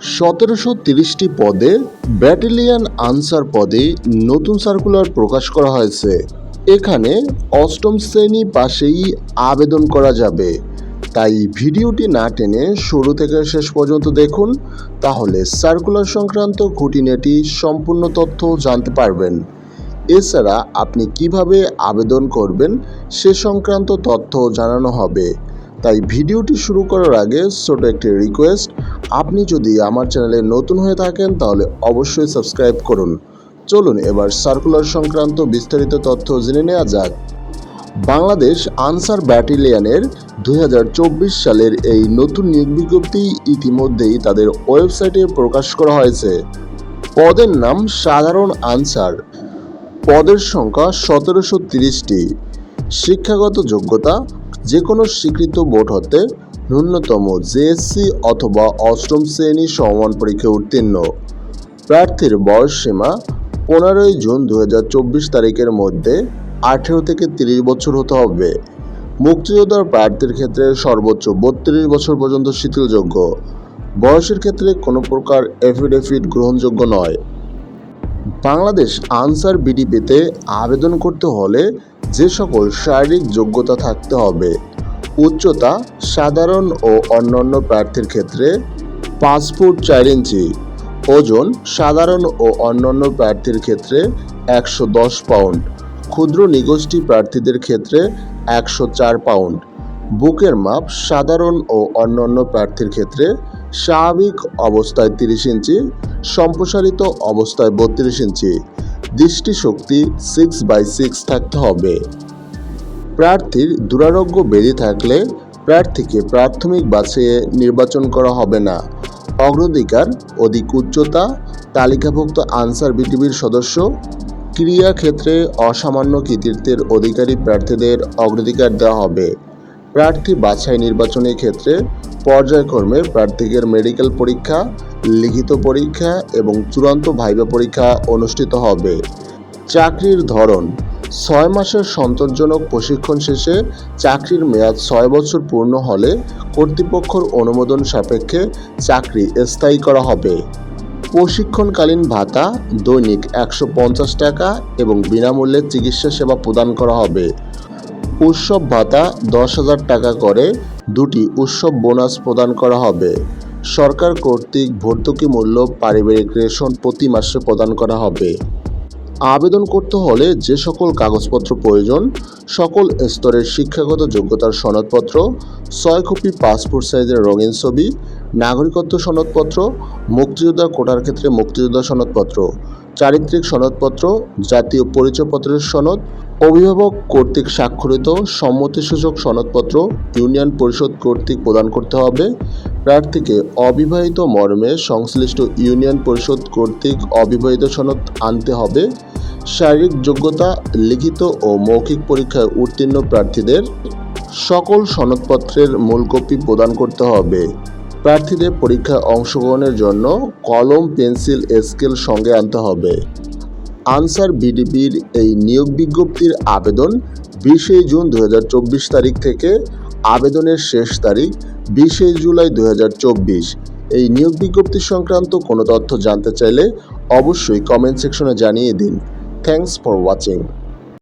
1730টি পদে battalion answer পদে নতুন সার্কুলার প্রকাশ করা হয়েছে। এখানে অষ্টম শ্রেণী পাশেই আবেদন করা যাবে। তাই ভিডিওটি না টেনে শুরু থেকে শেষ পর্যন্ত দেখুন, তাহলে সার্কুলার সংক্রান্ত খুঁটিনাটি সম্পূর্ণ তথ্য জানতে পারবেন। এছাড়া আপনি কিভাবে আবেদন করবেন সে সংক্রান্ত তথ্য জানানো হবে। তাই ভিডিওটি শুরু করার আগে ছোট একটি রিকোয়েস্ট, আপনি যদি আমার চ্যানেলে নতুন হয়ে থাকেন তাহলে অবশ্যই সাবস্ক্রাইব করুন। চলুন এবার সার্কুলার সংক্রান্ত বিস্তারিত তথ্য জেনে নেওয়া যাক। বাংলাদেশ আনসার ব্যাটালিয়নের 2024 সালের এই নতুন নিয়োগ বিজ্ঞপ্তি ইতিমধ্যেই তাদের ওয়েবসাইটে প্রকাশ করা হয়েছে। পদের নাম সাধারণ আনসার। পদের সংখ্যা 1730টি। শিক্ষাগত যোগ্যতা যে কোনো স্বীকৃত বোর্ড হতে ন্যূনতম জেএসসি অথবা অষ্টম শ্রেণী সমমান পরীক্ষায় উত্তীর্ণ। প্রার্থীর বয়স সীমা 15 জুন 2024 তারিখের মধ্যে 18 থেকে 30 বছর হতে হবে। মুক্তিযোদ্ধার প্রার্থীর ক্ষেত্রে সর্বোচ্চ 32 বছর পর্যন্ত শিথিলযোগ্য। বয়সের ক্ষেত্রে কোনো প্রকার এফিডেভিট গ্রহণযোগ্য নয়। বাংলাদেশ আনসার বিডিপিতে আবেদন করতে হলে যে সকল শারীরিক যোগ্যতা থাকতে হবে: উচ্চতা সাধারণ ও অন্যান্য প্রার্থীর ক্ষেত্রে 5 ফুট 4 ইঞ্চি, ওজন সাধারণ ও অন্যান্য প্রার্থীর ক্ষেত্রে 110 পাউন্ড, ক্ষুদ্র নিগোষ্ঠী প্রার্থীদের ক্ষেত্রে 104 পাউন্ড, বুকের মাপ সাধারণ ও অন্যান্য প্রার্থীর ক্ষেত্রে স্বাভাবিক অবস্থায় 30 ইঞ্চি, সম্প্রসারিত অবস্থায় 32 ইঞ্চি, দৃষ্টিশক্তি 6/6 থাকতে হবে। প্রার্থীর দুরারোগ্য ব্যাধি থাকলে প্রার্থীকে প্রাথমিক বাছাইয়ে নির্বাচন করা হবে না। অগ্রাধিকার অধিক উচ্চতা তালিকাভুক্ত আনসার বিডিপির সদস্য ক্রীড়াক্ষেত্রে অসামান্য কৃতিত্বের অধিকারী প্রার্থীদের অগ্রাধিকার দেওয়া হবে। প্রার্থী বাছাই নির্বাচনের ক্ষেত্রে পর্যায়ক্রমে প্রার্থীদের মেডিকেল পরীক্ষা, লিখিত পরীক্ষা এবং চূড়ান্ত ভাইভা পরীক্ষা অনুষ্ঠিত হবে। চাকরির ধরন: 6 মাসের সন্তোষজনক প্রশিক্ষণ শেষে চাকরির মেয়াদ 6 বছর পূর্ণ হলে কর্তৃপক্ষের অনুমোদন সাপেক্ষে চাকরি স্থায়ী করা হবে। প্রশিক্ষণকালীন ভাতা দৈনিক 150 টাকা এবং বিনামূল্যে চিকিৎসা সেবা প্রদান করা হবে। উৎসব ভাতা 10,000 টাকা করে 2টি উৎসব বোনাস প্রদান করা হবে। সরকার কর্তৃক ভর্তুকি মূল্য পারিবারিক রেশন প্রতি মাসে প্রদান করা হবে। আবেদন করতে হলে যে সকল কাগজপত্র প্রয়োজন: সকল স্তরের শিক্ষাগত যোগ্যতার সনদপত্র, 6 কপি পাসপোর্ট সাইজের রঙিন ছবি, নাগরিকত্ব সনদপত্র, মুক্তিযোদ্ধা কোটার ক্ষেত্রে মুক্তিযোদ্ধা সনদপত্র, চারিত্রিক সনদপত্র, জাতীয় পরিচয়পত্রের সনদ, অভিভাবক কর্তৃক স্বাক্ষরিত সম্মতিসূচক সনদপত্র ইউনিয়ন পরিষদ কর্তৃক প্রদান করতে হবে। প্রার্থীকে অবিবাহিত মর্মে সংশ্লিষ্ট ইউনিয়ন পরিষদ কর্তৃক অবিবাহিত সনদ আনতে হবে। শারীরিক যোগ্যতা লিখিত ও মৌখিক পরীক্ষায় উত্তীর্ণ প্রার্থীদের সকল সনদপত্রের মূল কপি প্রদান করতে হবে। প্রার্থীদের পরীক্ষায় অংশগ্রহণের জন্য কলম, পেন্সিল, স্কেল সঙ্গে আনতে হবে। আনসার বিডিপির এই নিয়োগ বিজ্ঞপ্তির আবেদন 20 জুন 2024 তারিখ থেকে আবেদনের শেষ তারিখ 20 জুলাই 2024। এই নিয়োগ বিজ্ঞপ্তি সংক্রান্ত কোনো তথ্য জানতে চাইলে অবশ্যই কমেন্ট সেকশনে জানিয়ে দিন। Thanks for watching.